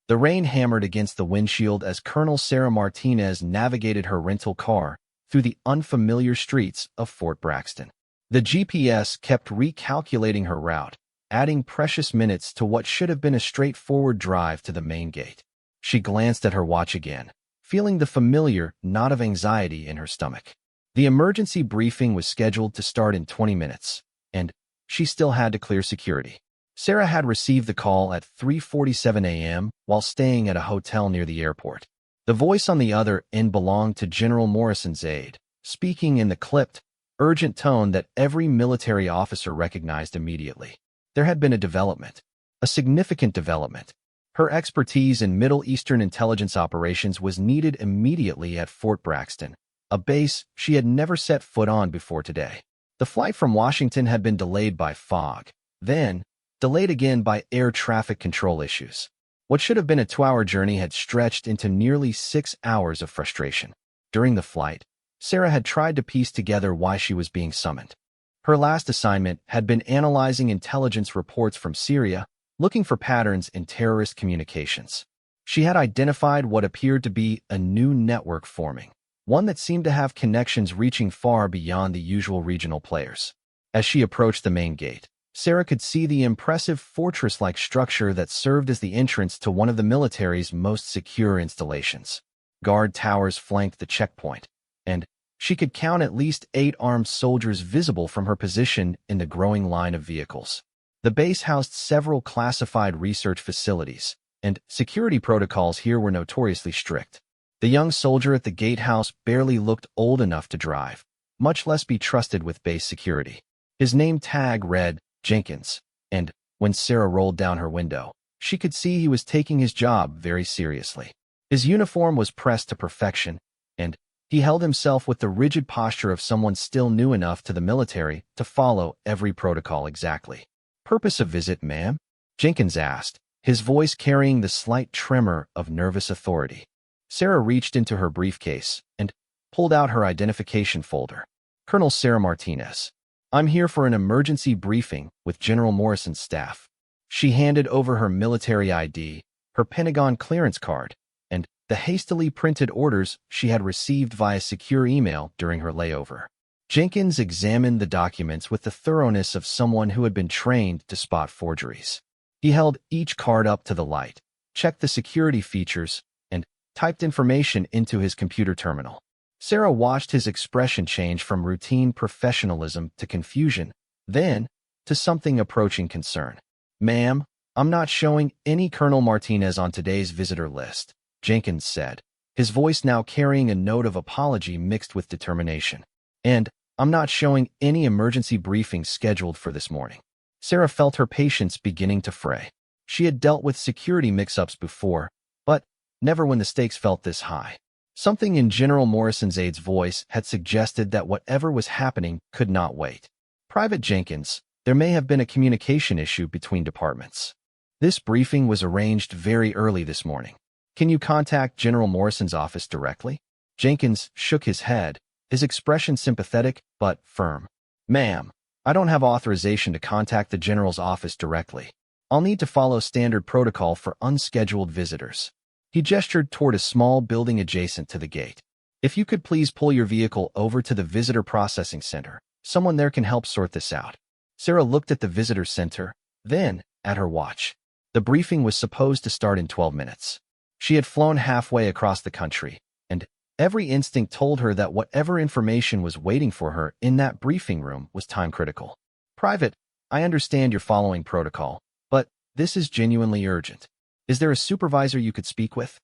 The rain hammered against the windshield as Colonel Sarah Martinez navigated her rental car through the unfamiliar streets of Fort Braxton. The GPS kept recalculating her route, adding precious minutes to what should have been a straightforward drive to the main gate. She glanced at her watch again, feeling the familiar knot of anxiety in her stomach. The emergency briefing was scheduled to start in 20 minutes, and she still had to clear security. Sarah had received the call at 3:47 a.m. while staying at a hotel near the airport. The voice on the other end belonged to General Morrison's aide, speaking in the clipped, urgent tone that every military officer recognized immediately. There had been a significant development. Her expertise in Middle Eastern intelligence operations was needed immediately at Fort Braxton, a base she had never set foot on before today. The flight from Washington had been delayed by fog, then delayed again by air traffic control issues. What should have been a 2-hour journey had stretched into nearly 6 hours of frustration. During the flight, Sarah had tried to piece together why she was being summoned. Her last assignment had been analyzing intelligence reports from Syria, looking for patterns in terrorist communications. She had identified what appeared to be a new network forming, one that seemed to have connections reaching far beyond the usual regional players. As she approached the main gate, Sarah could see the impressive fortress-like structure that served as the entrance to one of the military's most secure installations. Guard towers flanked the checkpoint, and she could count at least 8 armed soldiers visible from her position in the growing line of vehicles. The base housed several classified research facilities, and security protocols here were notoriously strict. The young soldier at the gatehouse barely looked old enough to drive, much less be trusted with base security. His name tag read Jenkins, and when Sarah rolled down her window, she could see he was taking his job very seriously. His uniform was pressed to perfection, and he held himself with the rigid posture of someone still new enough to the military to follow every protocol exactly. "Purpose of visit, ma'am?" Jenkins asked, his voice carrying the slight tremor of nervous authority. Sarah reached into her briefcase and pulled out her identification folder. "Colonel Sarah Martinez. I'm here for an emergency briefing with General Morrison's staff." She handed over her military ID, her Pentagon clearance card, and the hastily printed orders she had received via secure email during her layover. Jenkins examined the documents with the thoroughness of someone who had been trained to spot forgeries. He held each card up to the light, checked the security features, and typed information into his computer terminal. Sarah watched his expression change from routine professionalism to confusion, then to something approaching concern. "Ma'am, I'm not showing any Colonel Martinez on today's visitor list," Jenkins said, his voice now carrying a note of apology mixed with determination. "And I'm not showing any emergency briefings scheduled for this morning." Sarah felt her patience beginning to fray. She had dealt with security mix-ups before, but never when the stakes felt this high. Something in General Morrison's aide's voice had suggested that whatever was happening could not wait. "Private Jenkins, there may have been a communication issue between departments. This briefing was arranged very early this morning. Can you contact General Morrison's office directly?" Jenkins shook his head, his expression sympathetic but firm. "Ma'am, I don't have authorization to contact the General's office directly. I'll need to follow standard protocol for unscheduled visitors." He gestured toward a small building adjacent to the gate. "If you could please pull your vehicle over to the Visitor Processing Center, someone there can help sort this out." Sarah looked at the visitor center, then at her watch. The briefing was supposed to start in 12 minutes. She had flown halfway across the country, and every instinct told her that whatever information was waiting for her in that briefing room was time-critical. "Private, I understand you're following protocol, but this is genuinely urgent. Is there a supervisor you could speak with?"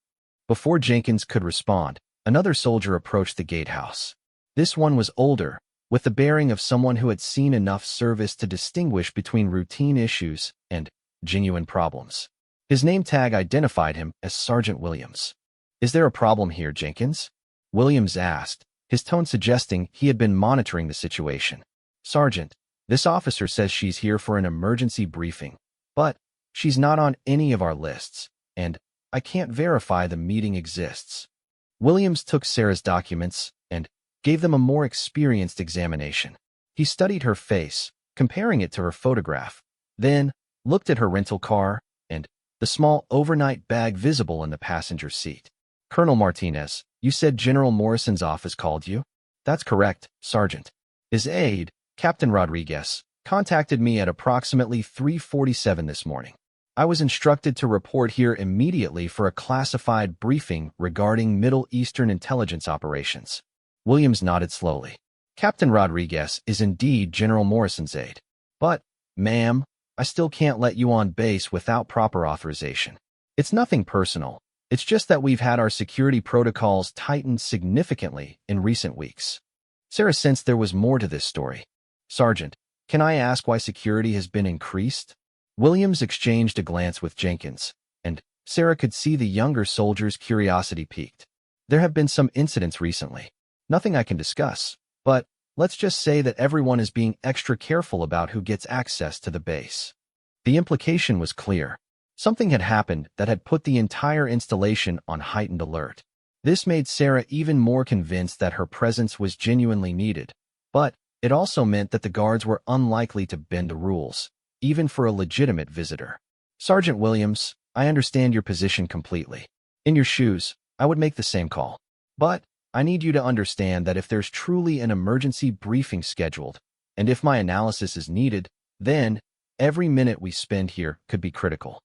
Before Jenkins could respond, another soldier approached the gatehouse. This one was older, with the bearing of someone who had seen enough service to distinguish between routine issues and genuine problems. His name tag identified him as Sergeant Williams. "Is there a problem here, Jenkins?" Williams asked, his tone suggesting he had been monitoring the situation. "Sergeant, this officer says she's here for an emergency briefing, but she's not on any of our lists, and I can't verify the meeting exists." Williams took Sarah's documents and gave them a more experienced examination. He studied her face, comparing it to her photograph, then looked at her rental car and the small overnight bag visible in the passenger seat. Colonel Martinez, you said General Morrison's office called you? That's correct, Sergeant. His aide, Captain Rodriguez, contacted me at approximately 3:47 this morning. I was instructed to report here immediately for a classified briefing regarding Middle Eastern intelligence operations. Williams nodded slowly. Captain Rodriguez is indeed General Morrison's aide. But, ma'am, I still can't let you on base without proper authorization. It's nothing personal. It's just that we've had our security protocols tightened significantly in recent weeks. Sarah sensed there was more to this story. Sergeant, can I ask why security has been increased? Williams exchanged a glance with Jenkins, and Sarah could see the younger soldier's curiosity piqued. There have been some incidents recently. Nothing I can discuss, but let's just say that everyone is being extra careful about who gets access to the base. The implication was clear. Something had happened that had put the entire installation on heightened alert. This made Sarah even more convinced that her presence was genuinely needed, but it also meant that the guards were unlikely to bend the rules, even for a legitimate visitor. Sergeant Williams, I understand your position completely. In your shoes, I would make the same call. But I need you to understand that if there's truly an emergency briefing scheduled, and if my analysis is needed, then every minute we spend here could be critical.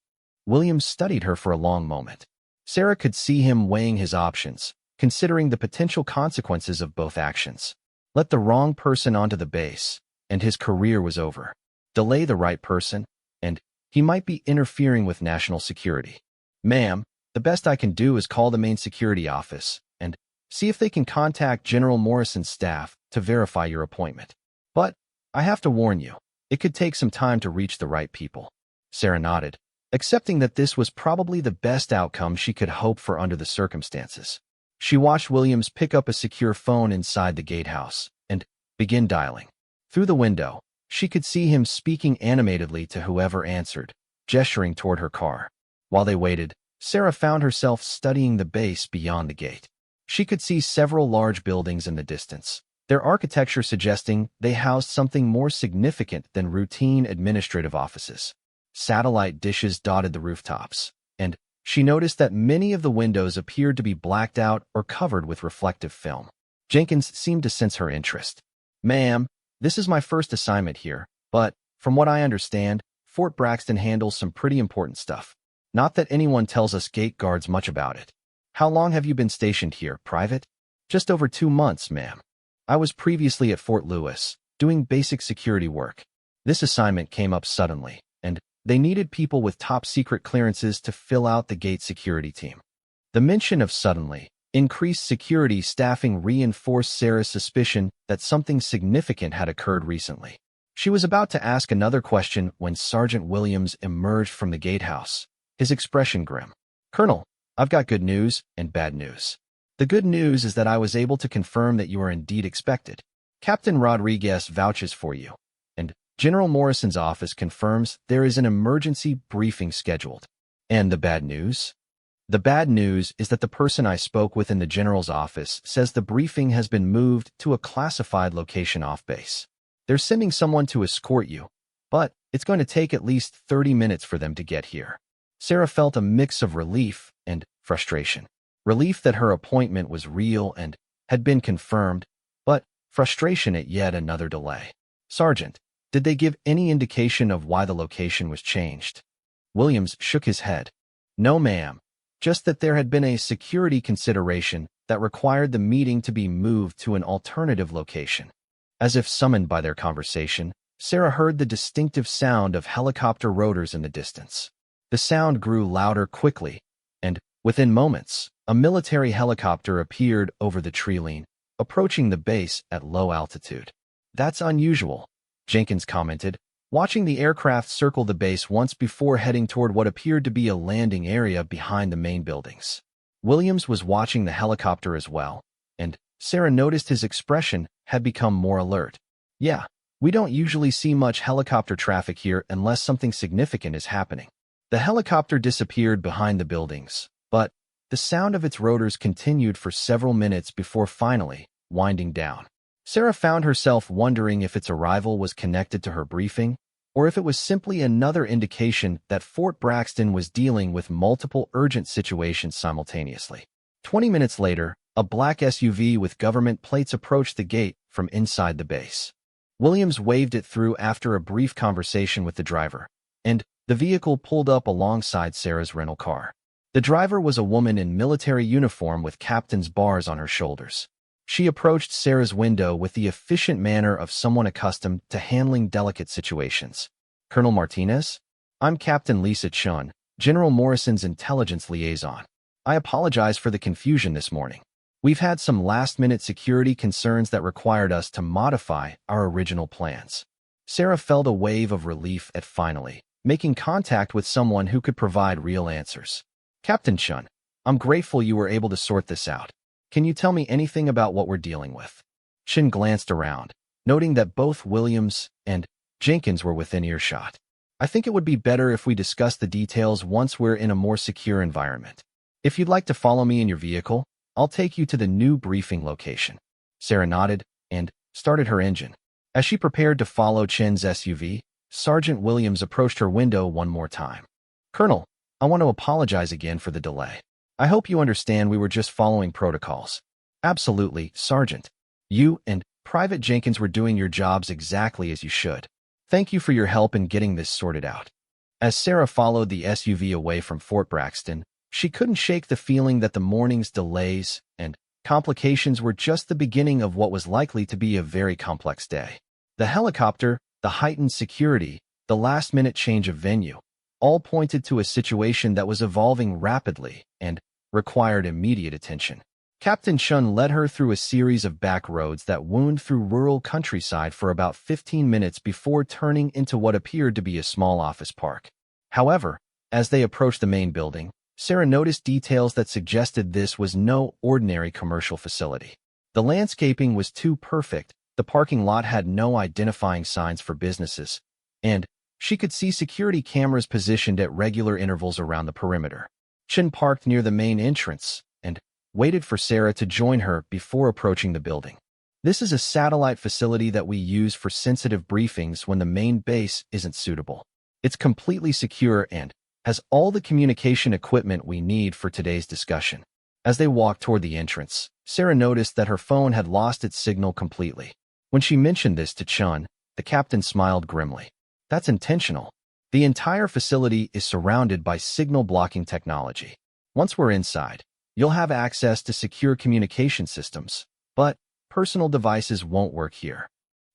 Williams studied her for a long moment. Sarah could see him weighing his options, considering the potential consequences of both actions. Let the wrong person onto the base, and his career was over. Delay the right person, and he might be interfering with national security. Ma'am, the best I can do is call the main security office and see if they can contact General Morrison's staff to verify your appointment. But I have to warn you, it could take some time to reach the right people. Sarah nodded, accepting that this was probably the best outcome she could hope for under the circumstances. She watched Williams pick up a secure phone inside the gatehouse and begin dialing. Through the window, she could see him speaking animatedly to whoever answered, gesturing toward her car. While they waited, Sarah found herself studying the base beyond the gate. She could see several large buildings in the distance, their architecture suggesting they housed something more significant than routine administrative offices. Satellite dishes dotted the rooftops, and she noticed that many of the windows appeared to be blacked out or covered with reflective film. Jenkins seemed to sense her interest. Ma'am, this is my first assignment here, but from what I understand, Fort Braxton handles some pretty important stuff. Not that anyone tells us gate guards much about it. How long have you been stationed here, Private? Just over 2 months, ma'am. I was previously at Fort Lewis, doing basic security work. This assignment came up suddenly, and they needed people with top-secret clearances to fill out the gate security team. The mention of suddenly increased security staffing reinforced Sarah's suspicion that something significant had occurred recently. She was about to ask another question when Sergeant Williams emerged from the gatehouse, his expression grim. Colonel, I've got good news and bad news. The good news is that I was able to confirm that you are indeed expected. Captain Rodriguez vouches for you, and General Morrison's office confirms there is an emergency briefing scheduled. And the bad news? The bad news is that the person I spoke with in the general's office says the briefing has been moved to a classified location off base. They're sending someone to escort you, but it's going to take at least 30 minutes for them to get here. Sarah felt a mix of relief and frustration. Relief that her appointment was real and had been confirmed, but frustration at yet another delay. Sergeant, did they give any indication of why the location was changed? Williams shook his head. No, ma'am. Just that there had been a security consideration that required the meeting to be moved to an alternative location. As if summoned by their conversation, Sarah heard the distinctive sound of helicopter rotors in the distance. The sound grew louder quickly, and, within moments, a military helicopter appeared over the tree line, approaching the base at low altitude. That's unusual, Jenkins commented, watching the aircraft circle the base once before heading toward what appeared to be a landing area behind the main buildings. Williams was watching the helicopter as well, and Sarah noticed his expression had become more alert. Yeah, we don't usually see much helicopter traffic here unless something significant is happening. The helicopter disappeared behind the buildings, but the sound of its rotors continued for several minutes before finally winding down. Sarah found herself wondering if its arrival was connected to her briefing, or if it was simply another indication that Fort Braxton was dealing with multiple urgent situations simultaneously. 20 minutes later, a black SUV with government plates approached the gate from inside the base. Williams waved it through after a brief conversation with the driver, and the vehicle pulled up alongside Sarah's rental car. The driver was a woman in military uniform with captain's bars on her shoulders. She approached Sarah's window with the efficient manner of someone accustomed to handling delicate situations. "Colonel Martinez? I'm Captain Lisa Chun, General Morrison's intelligence liaison. I apologize for the confusion this morning. We've had some last-minute security concerns that required us to modify our original plans." Sarah felt a wave of relief at finally making contact with someone who could provide real answers. "Captain Chun, I'm grateful you were able to sort this out. Can you tell me anything about what we're dealing with?" Chin glanced around, noting that both Williams and Jenkins were within earshot. "I think it would be better if we discuss the details once we're in a more secure environment. If you'd like to follow me in your vehicle, I'll take you to the new briefing location." Sarah nodded and started her engine. As she prepared to follow Chin's SUV, Sergeant Williams approached her window one more time. "Colonel, I want to apologize again for the delay. I hope you understand we were just following protocols." "Absolutely, Sergeant. You and Private Jenkins were doing your jobs exactly as you should. Thank you for your help in getting this sorted out." As Sarah followed the SUV away from Fort Braxton, she couldn't shake the feeling that the morning's delays and complications were just the beginning of what was likely to be a very complex day. The helicopter, the heightened security, the last-minute change of venue, all pointed to a situation that was evolving rapidly and required immediate attention. Captain Chun led her through a series of back roads that wound through rural countryside for about 15 minutes before turning into what appeared to be a small office park. However, as they approached the main building, Sarah noticed details that suggested this was no ordinary commercial facility. The landscaping was too perfect, the parking lot had no identifying signs for businesses, and she could see security cameras positioned at regular intervals around the perimeter. Chin parked near the main entrance and waited for Sarah to join her before approaching the building. "This is a satellite facility that we use for sensitive briefings when the main base isn't suitable. It's completely secure and has all the communication equipment we need for today's discussion." As they walked toward the entrance, Sarah noticed that her phone had lost its signal completely. When she mentioned this to Chun, the captain smiled grimly. "That's intentional. The entire facility is surrounded by signal-blocking technology. Once we're inside, you'll have access to secure communication systems, but personal devices won't work here."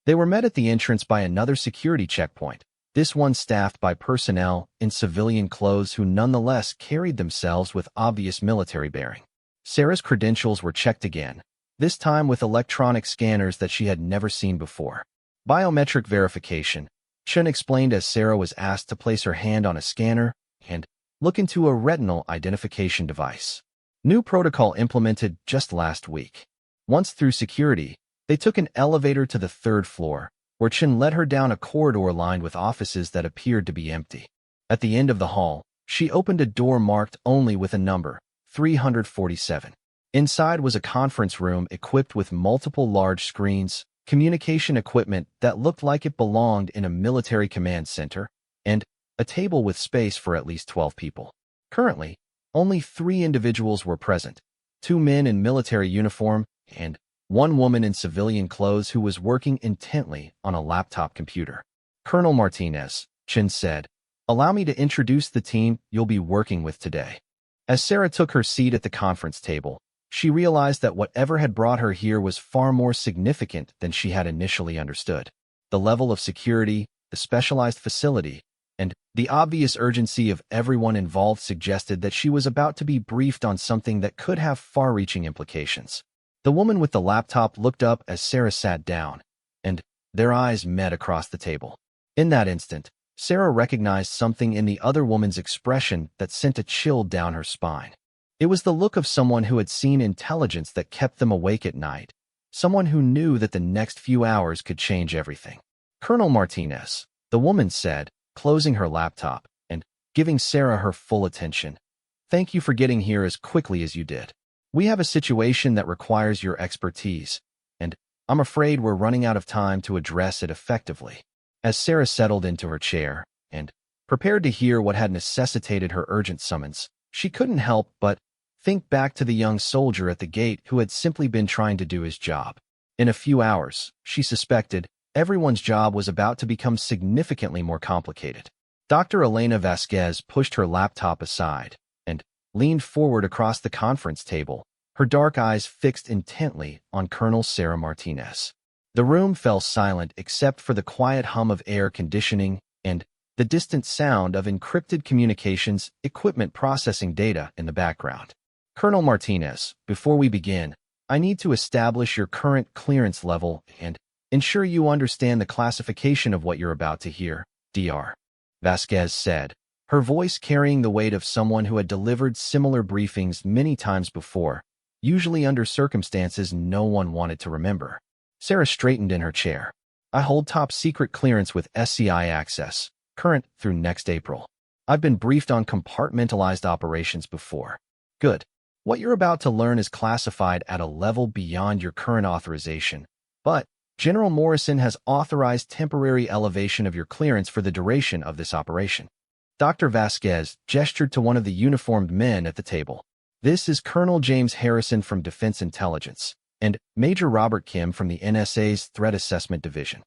They were met at the entrance by another security checkpoint, this one staffed by personnel in civilian clothes who nonetheless carried themselves with obvious military bearing. Sarah's credentials were checked again, this time with electronic scanners that she had never seen before. Biometric verification, Chun explained as Sarah was asked to place her hand on a scanner and look into a retinal identification device. New protocol implemented just last week. Once through security, they took an elevator to the third floor, where Chin led her down a corridor lined with offices that appeared to be empty. At the end of the hall, she opened a door marked only with a number, 347. Inside was a conference room equipped with multiple large screens, communication equipment that looked like it belonged in a military command center, and a table with space for at least 12 people. Currently, only 3 individuals were present, 2 men in military uniform and 1 woman in civilian clothes who was working intently on a laptop computer. "Colonel Martinez," Chin said, "allow me to introduce the team you'll be working with today." As Sarah took her seat at the conference table, she realized that whatever had brought her here was far more significant than she had initially understood. The level of security, the specialized facility, and the obvious urgency of everyone involved suggested that she was about to be briefed on something that could have far-reaching implications. The woman with the laptop looked up as Sarah sat down, and their eyes met across the table. In that instant, Sarah recognized something in the other woman's expression that sent a chill down her spine. It was the look of someone who had seen intelligence that kept them awake at night, someone who knew that the next few hours could change everything. "Colonel Martinez," the woman said, closing her laptop and giving Sarah her full attention. "Thank you for getting here as quickly as you did. We have a situation that requires your expertise, and I'm afraid we're running out of time to address it effectively." As Sarah settled into her chair and prepared to hear what had necessitated her urgent summons, she couldn't help but think back to the young soldier at the gate who had simply been trying to do his job. In a few hours, she suspected, everyone's job was about to become significantly more complicated. Dr. Elena Vasquez pushed her laptop aside and leaned forward across the conference table, her dark eyes fixed intently on Colonel Sarah Martinez. The room fell silent except for the quiet hum of air conditioning and the distant sound of encrypted communications equipment processing data in the background. Colonel Martinez, before we begin, I need to establish your current clearance level and ensure you understand the classification of what you're about to hear, Dr. Vasquez said, her voice carrying the weight of someone who had delivered similar briefings many times before, usually under circumstances no one wanted to remember. Sarah straightened in her chair. I hold top secret clearance with SCI access, current through next April. I've been briefed on compartmentalized operations before. Good. What you're about to learn is classified at a level beyond your current authorization, but General Morrison has authorized temporary elevation of your clearance for the duration of this operation. Dr. Vasquez gestured to one of the uniformed men at the table. This is Colonel James Harrison from Defense Intelligence and Major Robert Kim from the NSA's Threat Assessment Division.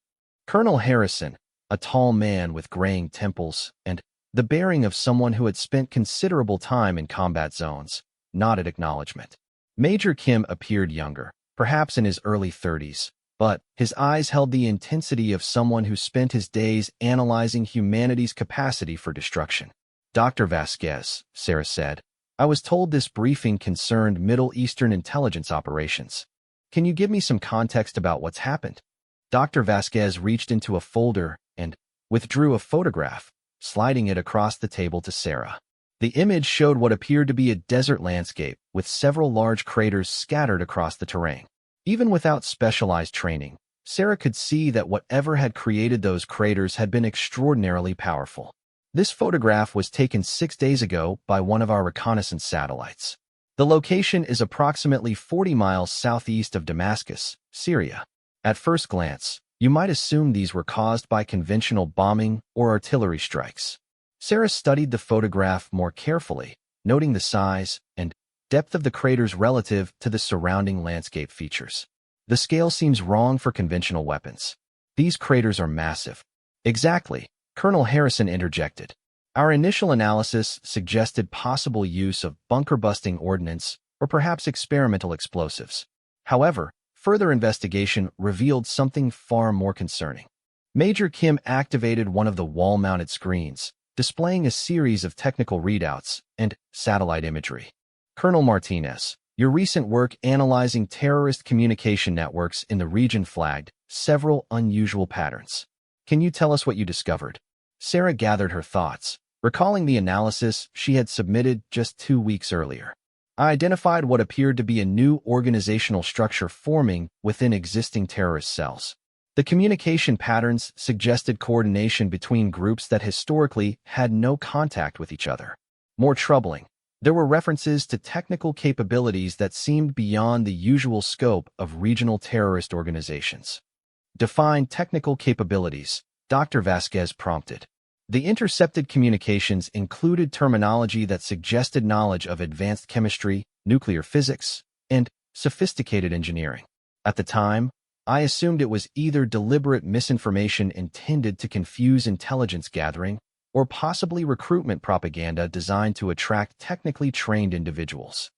Colonel Harrison, a tall man with graying temples and the bearing of someone who had spent considerable time in combat zones, nodded acknowledgement. Major Kim appeared younger, perhaps in his early 30s, but his eyes held the intensity of someone who spent his days analyzing humanity's capacity for destruction. Dr. Vasquez, Sarah said, I was told this briefing concerned Middle Eastern intelligence operations. Can you give me some context about what's happened? Dr. Vasquez reached into a folder and withdrew a photograph, sliding it across the table to Sarah. The image showed what appeared to be a desert landscape with several large craters scattered across the terrain. Even without specialized training, Sarah could see that whatever had created those craters had been extraordinarily powerful. This photograph was taken 6 days ago by one of our reconnaissance satellites. The location is approximately 40 miles southeast of Damascus, Syria. At first glance, you might assume these were caused by conventional bombing or artillery strikes. Sarah studied the photograph more carefully, noting the size and depth of the craters relative to the surrounding landscape features. The scale seems wrong for conventional weapons. These craters are massive. Exactly, Colonel Harrison interjected. Our initial analysis suggested possible use of bunker-busting ordnance or perhaps experimental explosives. However, further investigation revealed something far more concerning. Major Kim activated one of the wall-mounted screens, displaying a series of technical readouts and satellite imagery. Colonel Martinez, your recent work analyzing terrorist communication networks in the region flagged several unusual patterns. Can you tell us what you discovered? Sarah gathered her thoughts, recalling the analysis she had submitted just 2 weeks earlier. I identified what appeared to be a new organizational structure forming within existing terrorist cells. The communication patterns suggested coordination between groups that historically had no contact with each other. More troubling, there were references to technical capabilities that seemed beyond the usual scope of regional terrorist organizations. Define technical capabilities, Dr. Vasquez prompted. The intercepted communications included terminology that suggested knowledge of advanced chemistry, nuclear physics, and sophisticated engineering. At the time, I assumed it was either deliberate misinformation intended to confuse intelligence gathering or possibly recruitment propaganda designed to attract technically trained individuals.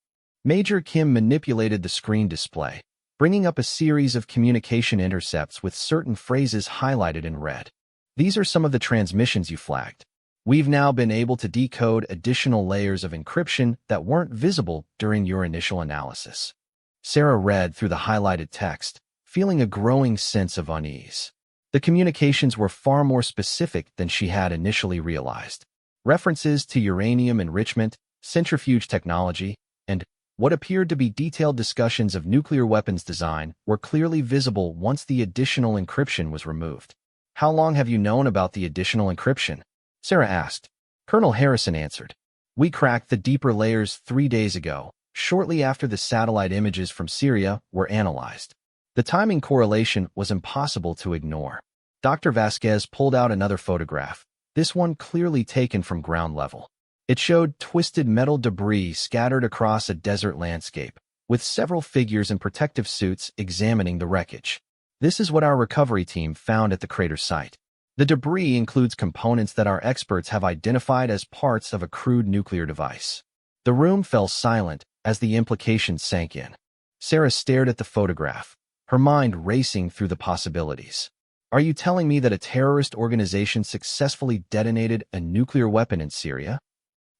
Major Kim manipulated the screen display, bringing up a series of communication intercepts with certain phrases highlighted in red. These are some of the transmissions you flagged. We've now been able to decode additional layers of encryption that weren't visible during your initial analysis. Sarah read through the highlighted text, feeling a growing sense of unease. The communications were far more specific than she had initially realized. References to uranium enrichment, centrifuge technology, and what appeared to be detailed discussions of nuclear weapons design were clearly visible once the additional encryption was removed. How long have you known about the additional encryption? Sarah asked. Colonel Harrison answered. We cracked the deeper layers 3 days ago, shortly after the satellite images from Syria were analyzed. The timing correlation was impossible to ignore. Dr. Vasquez pulled out another photograph, this one clearly taken from ground level. It showed twisted metal debris scattered across a desert landscape, with several figures in protective suits examining the wreckage. This is what our recovery team found at the crater site. The debris includes components that our experts have identified as parts of a crude nuclear device. The room fell silent as the implications sank in. Sarah stared at the photograph, her mind racing through the possibilities. Are you telling me that a terrorist organization successfully detonated a nuclear weapon in Syria?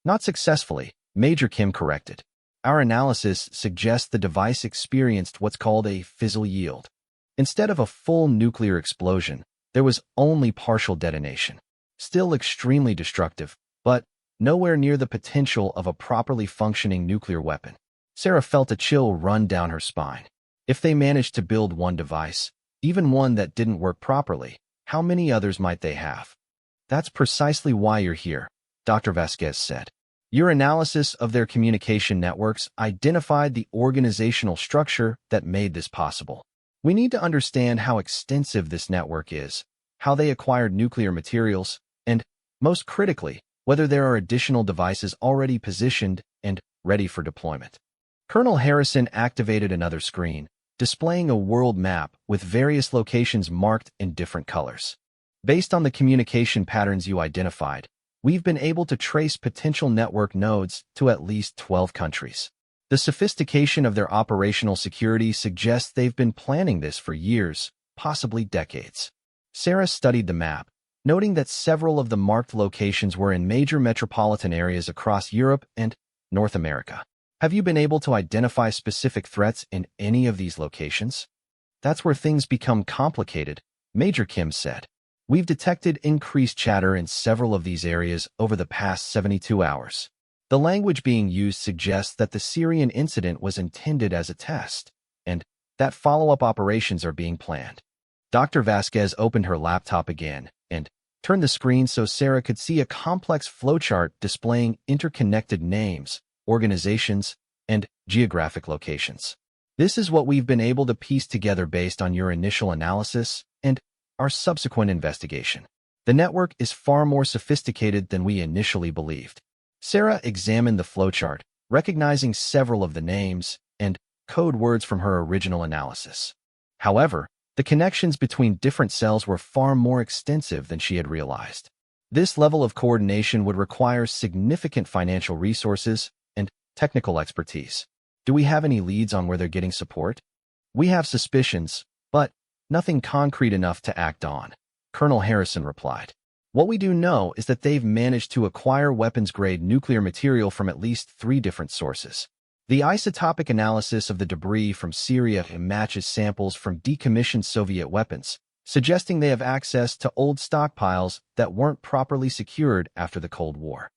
Not successfully, Major Kim corrected. Our analysis suggests the device experienced what's called a fizzle yield. Instead of a full nuclear explosion, there was only partial detonation. Still extremely destructive, but nowhere near the potential of a properly functioning nuclear weapon. Sarah felt a chill run down her spine. If they managed to build one device, even one that didn't work properly, how many others might they have? That's precisely why you're here, Dr. Vasquez said. Your analysis of their communication networks identified the organizational structure that made this possible. We need to understand how extensive this network is, how they acquired nuclear materials, and, most critically, whether there are additional devices already positioned and ready for deployment. Colonel Harrison activated another screen, displaying a world map with various locations marked in different colors. Based on the communication patterns you identified, we've been able to trace potential network nodes to at least 12 countries. The sophistication of their operational security suggests they've been planning this for years, possibly decades. Sarah studied the map, noting that several of the marked locations were in major metropolitan areas across Europe and North America. Have you been able to identify specific threats in any of these locations? That's where things become complicated, Major Kim said. We've detected increased chatter in several of these areas over the past 72 hours. The language being used suggests that the Syrian incident was intended as a test, and that follow-up operations are being planned. Dr. Vasquez opened her laptop again and turned the screen so Sarah could see a complex flowchart displaying interconnected names, organizations, and geographic locations. This is what we've been able to piece together based on your initial analysis and our subsequent investigation. The network is far more sophisticated than we initially believed. Sarah examined the flowchart, recognizing several of the names and code words from her original analysis. However, the connections between different cells were far more extensive than she had realized. This level of coordination would require significant financial resources and technical expertise. Do we have any leads on where they're getting support? We have suspicions, but nothing concrete enough to act on, Colonel Harrison replied. What we do know is that they've managed to acquire weapons-grade nuclear material from at least 3 different sources. The isotopic analysis of the debris from Syria matches samples from decommissioned Soviet weapons, suggesting they have access to old stockpiles that weren't properly secured after the Cold War.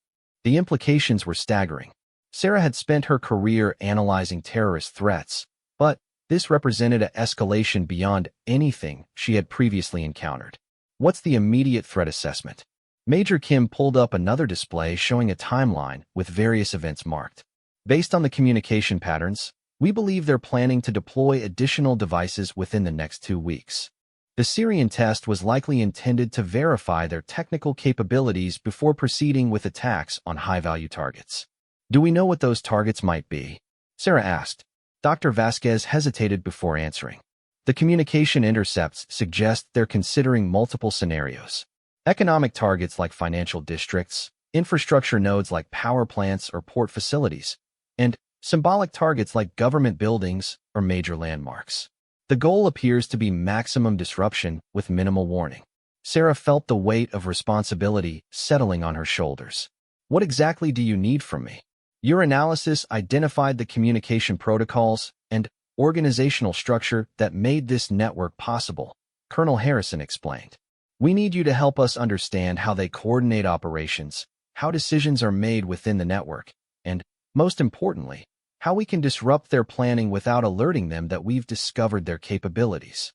The implications were staggering. Sarah had spent her career analyzing terrorist threats, but this represented an escalation beyond anything she had previously encountered. What's the immediate threat assessment? Major Kim pulled up another display showing a timeline with various events marked. Based on the communication patterns, we believe they're planning to deploy additional devices within the next 2 weeks. The Syrian test was likely intended to verify their technical capabilities before proceeding with attacks on high-value targets. Do we know what those targets might be? Sarah asked. Dr. Vasquez hesitated before answering. The communication intercepts suggest they're considering multiple scenarios. Economic targets like financial districts, infrastructure nodes like power plants or port facilities, and symbolic targets like government buildings or major landmarks. The goal appears to be maximum disruption with minimal warning. Sarah felt the weight of responsibility settling on her shoulders. What exactly do you need from me? Your analysis identified the communication protocols and organizational structure that made this network possible, Colonel Harrison explained. We need you to help us understand how they coordinate operations, how decisions are made within the network, and, most importantly, how we can disrupt their planning without alerting them that we've discovered their capabilities.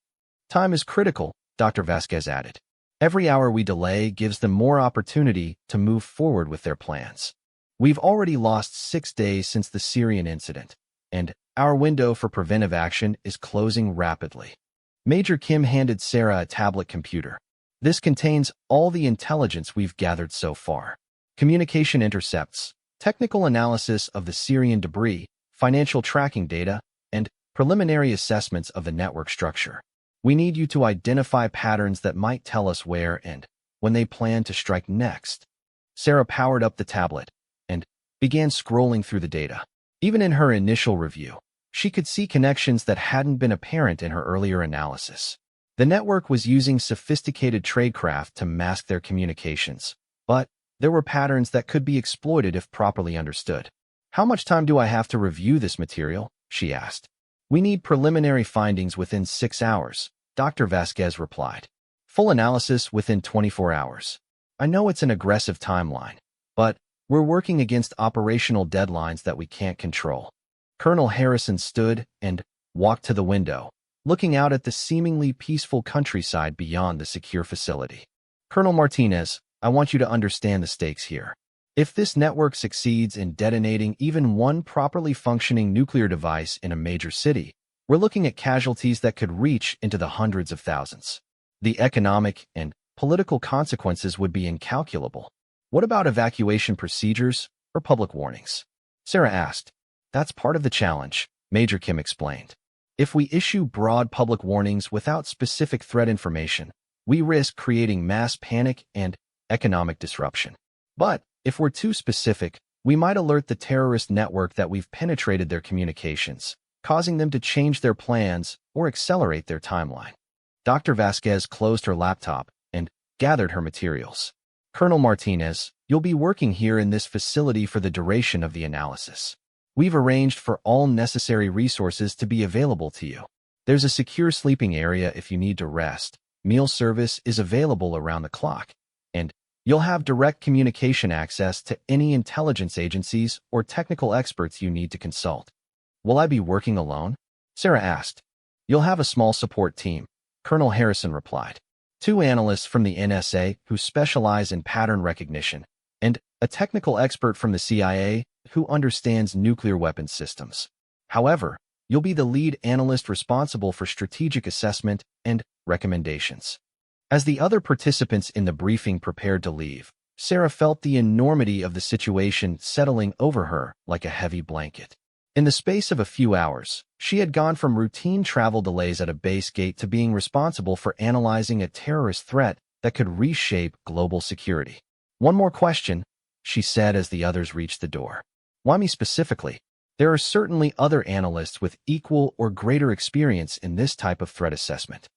Time is critical, Dr. Vasquez added. Every hour we delay gives them more opportunity to move forward with their plans. We've already lost 6 days since the Syrian incident, and our window for preventive action is closing rapidly. Major Kim handed Sarah a tablet computer. This contains all the intelligence we've gathered so far. Communication intercepts, technical analysis of the Syrian debris, financial tracking data, and preliminary assessments of the network structure. We need you to identify patterns that might tell us where and when they plan to strike next. Sarah powered up the tablet and began scrolling through the data. Even in her initial review, she could see connections that hadn't been apparent in her earlier analysis. The network was using sophisticated tradecraft to mask their communications, but there were patterns that could be exploited if properly understood. "How much time do I have to review this material?" she asked. "We need preliminary findings within 6 hours," Dr. Vasquez replied. "Full analysis within 24 hours. I know it's an aggressive timeline, but we're working against operational deadlines that we can't control." Colonel Harrison stood and walked to the window, looking out at the seemingly peaceful countryside beyond the secure facility. "Colonel Martinez, I want you to understand the stakes here. If this network succeeds in detonating even one properly functioning nuclear device in a major city, we're looking at casualties that could reach into the hundreds of thousands. The economic and political consequences would be incalculable. What about evacuation procedures or public warnings?" Sarah asked. "That's part of the challenge," Major Kim explained. "If we issue broad public warnings without specific threat information, we risk creating mass panic and economic disruption. But if we're too specific, we might alert the terrorist network that we've penetrated their communications, causing them to change their plans or accelerate their timeline." Dr. Vasquez closed her laptop and gathered her materials. "Colonel Martinez, you'll be working here in this facility for the duration of the analysis. We've arranged for all necessary resources to be available to you. There's a secure sleeping area if you need to rest. Meal service is available around the clock, and you'll have direct communication access to any intelligence agencies or technical experts you need to consult." "Will I be working alone?" Sarah asked. "You'll have a small support team," Colonel Harrison replied. "2 analysts from the NSA who specialize in pattern recognition, and a technical expert from the CIA who understands nuclear weapons systems. However, you'll be the lead analyst responsible for strategic assessment and recommendations." As the other participants in the briefing prepared to leave, Sarah felt the enormity of the situation settling over her like a heavy blanket. In the space of a few hours, she had gone from routine travel delays at a base gate to being responsible for analyzing a terrorist threat that could reshape global security. "One more question," she said as the others reached the door. "Why me specifically? There are certainly other analysts with equal or greater experience in this type of threat assessment."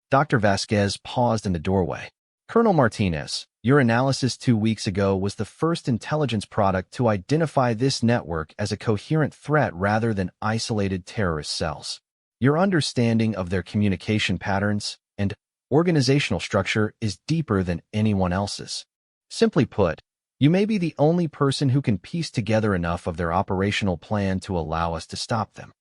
Dr. Vasquez paused in the doorway. "Colonel Martinez, your analysis 2 weeks ago was the first intelligence product to identify this network as a coherent threat rather than isolated terrorist cells. Your understanding of their communication patterns and organizational structure is deeper than anyone else's. Simply put, you may be the only person who can piece together enough of their operational plan to allow us to stop them."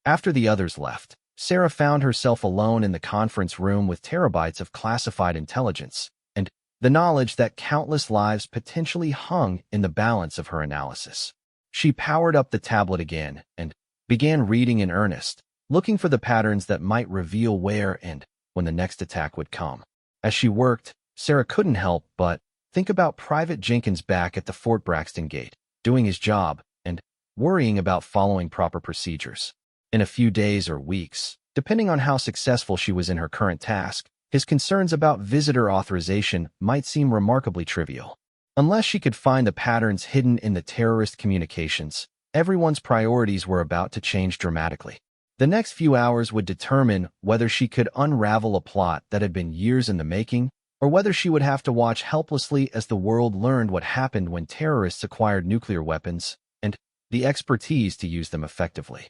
After the others left, Sarah found herself alone in the conference room with terabytes of classified intelligence and the knowledge that countless lives potentially hung in the balance of her analysis. She powered up the tablet again and began reading in earnest, looking for the patterns that might reveal where and when the next attack would come. As she worked, Sarah couldn't help but think about Private Jenkins back at the Fort Braxton gate, doing his job and worrying about following proper procedures. In a few days or weeks, depending on how successful she was in her current task, his concerns about visitor authorization might seem remarkably trivial. Unless she could find the patterns hidden in the terrorist communications, everyone's priorities were about to change dramatically. The next few hours would determine whether she could unravel a plot that had been years in the making, or whether she would have to watch helplessly as the world learned what happened when terrorists acquired nuclear weapons and the expertise to use them effectively.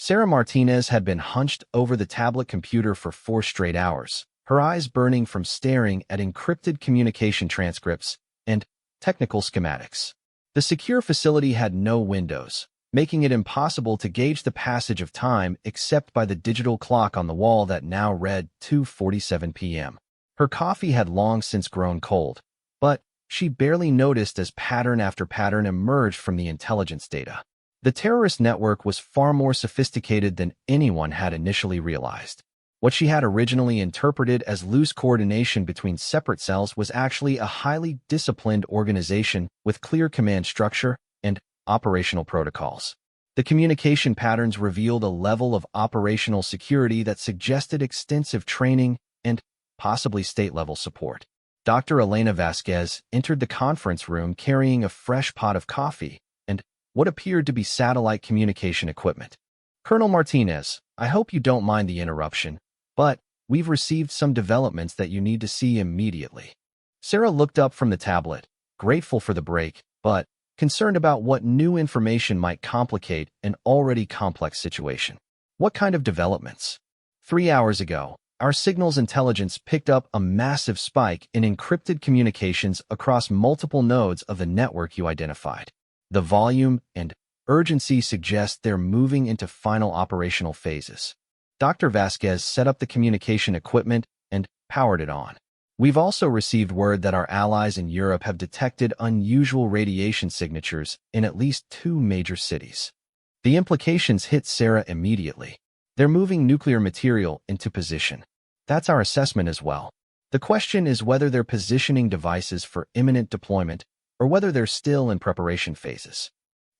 Sarah Martinez had been hunched over the tablet computer for 4 straight hours, her eyes burning from staring at encrypted communication transcripts and technical schematics. The secure facility had no windows, making it impossible to gauge the passage of time except by the digital clock on the wall that now read 2:47 p.m. Her coffee had long since grown cold, but she barely noticed as pattern after pattern emerged from the intelligence data. The terrorist network was far more sophisticated than anyone had initially realized. What she had originally interpreted as loose coordination between separate cells was actually a highly disciplined organization with clear command structure and operational protocols. The communication patterns revealed a level of operational security that suggested extensive training and possibly state-level support. Dr. Elena Vasquez entered the conference room carrying a fresh pot of coffee and what appeared to be satellite communication equipment. Colonel Martinez, I hope you don't mind the interruption, but we've received some developments that you need to see immediately. Sarah looked up from the tablet, grateful for the break, but concerned about what new information might complicate an already complex situation. What kind of developments? 3 hours ago, our signals intelligence picked up a massive spike in encrypted communications across multiple nodes of the network you identified. The volume and urgency suggest they're moving into final operational phases. Dr. Vasquez set up the communication equipment and powered it on. We've also received word that our allies in Europe have detected unusual radiation signatures in at least 2 major cities. The implications hit Sarah immediately. They're moving nuclear material into position. That's our assessment as well. The question is whether they're positioning devices for imminent deployment or whether they're still in preparation phases.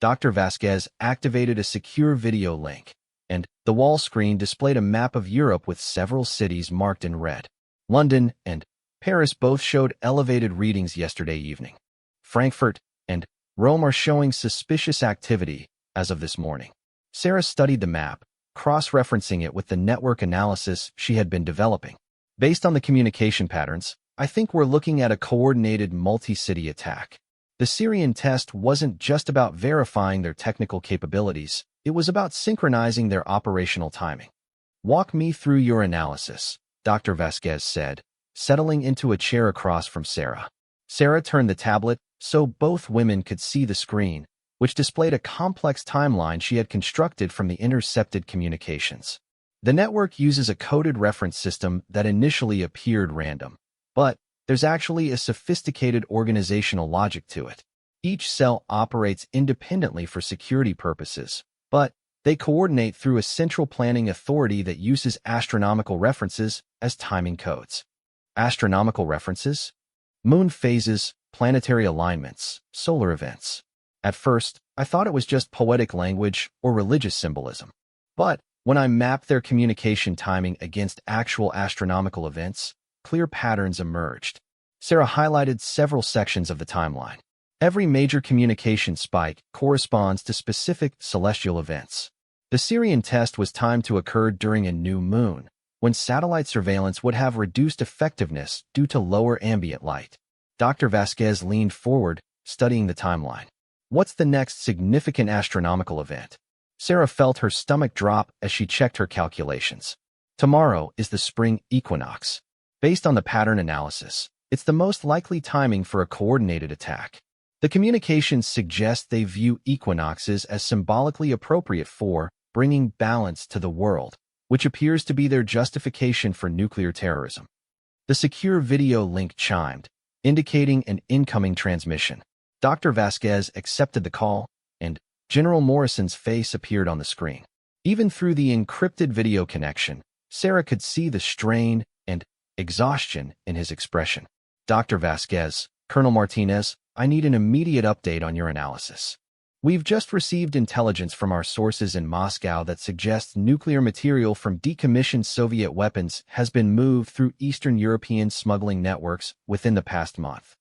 Dr. Vasquez activated a secure video link, and the wall screen displayed a map of Europe with several cities marked in red. London and Paris both showed elevated readings yesterday evening. Frankfurt and Rome are showing suspicious activity as of this morning. Sarah studied the map, cross-referencing it with the network analysis she had been developing. Based on the communication patterns, I think we're looking at a coordinated multi-city attack. The Syrian test wasn't just about verifying their technical capabilities, it was about synchronizing their operational timing. Walk me through your analysis, Dr. Vasquez said, settling into a chair across from Sarah. Sarah turned the tablet so both women could see the screen, which displayed a complex timeline she had constructed from the intercepted communications. The network uses a coded reference system that initially appeared random, but there's actually a sophisticated organizational logic to it. Each cell operates independently for security purposes, but they coordinate through a central planning authority that uses astronomical references as timing codes. Astronomical references? Moon phases, planetary alignments, solar events. At first, I thought it was just poetic language or religious symbolism. But when I mapped their communication timing against actual astronomical events, clear patterns emerged. Sarah highlighted several sections of the timeline. Every major communication spike corresponds to specific celestial events. The Syrian test was timed to occur during a new moon, when satellite surveillance would have reduced effectiveness due to lower ambient light. Dr. Vasquez leaned forward, studying the timeline. What's the next significant astronomical event? Sarah felt her stomach drop as she checked her calculations. Tomorrow is the spring equinox. Based on the pattern analysis, it's the most likely timing for a coordinated attack. The communications suggest they view equinoxes as symbolically appropriate for bringing balance to the world, which appears to be their justification for nuclear terrorism. The secure video link chimed, indicating an incoming transmission. Dr. Vasquez accepted the call, and General Morrison's face appeared on the screen. Even through the encrypted video connection, Sarah could see the strain and exhaustion in his expression. Dr. Vasquez, Colonel Martinez, I need an immediate update on your analysis. We've just received intelligence from our sources in Moscow that suggests nuclear material from decommissioned Soviet weapons has been moved through Eastern European smuggling networks within the past month.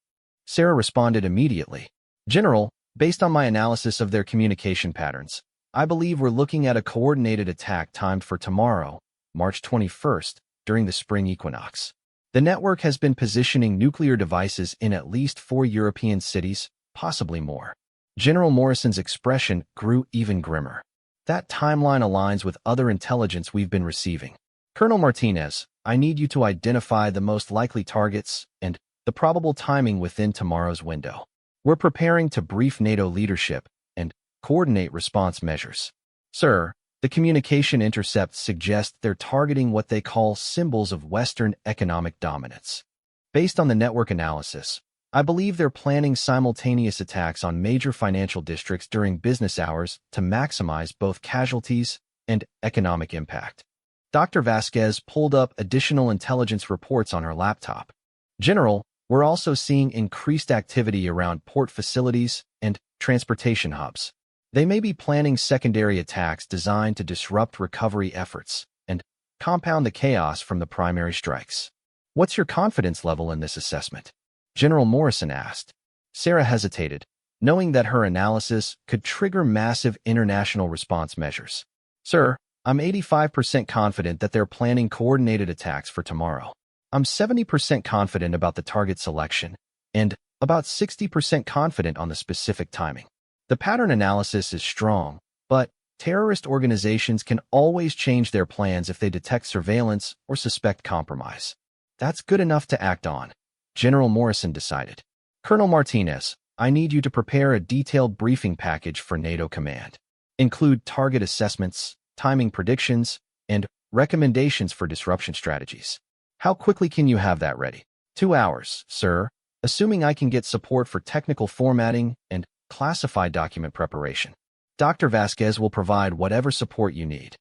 Sarah responded immediately. General, based on my analysis of their communication patterns, I believe we're looking at a coordinated attack timed for tomorrow, March 21st, during the spring equinox. The network has been positioning nuclear devices in at least 4 European cities, possibly more. General Morrison's expression grew even grimmer. That timeline aligns with other intelligence we've been receiving. Colonel Martinez, I need you to identify the most likely targets and the probable timing within tomorrow's window. We're preparing to brief NATO leadership and coordinate response measures. Sir, the communication intercepts suggest they're targeting what they call symbols of Western economic dominance. Based on the network analysis, I believe they're planning simultaneous attacks on major financial districts during business hours to maximize both casualties and economic impact. Dr. Vasquez pulled up additional intelligence reports on her laptop. General, we're also seeing increased activity around port facilities and transportation hubs. They may be planning secondary attacks designed to disrupt recovery efforts and compound the chaos from the primary strikes. What's your confidence level in this assessment? General Morrison asked. Sarah hesitated, knowing that her analysis could trigger massive international response measures. Sir, I'm 85% confident that they're planning coordinated attacks for tomorrow. I'm 70% confident about the target selection, and about 60% confident on the specific timing. The pattern analysis is strong, but terrorist organizations can always change their plans if they detect surveillance or suspect compromise. That's good enough to act on, General Morrison decided. Colonel Martinez, I need you to prepare a detailed briefing package for NATO Command. Include target assessments, timing predictions, and recommendations for disruption strategies. How quickly can you have that ready? 2 hours, sir, assuming I can get support for technical formatting and classified document preparation. Dr. Vasquez will provide whatever support you need.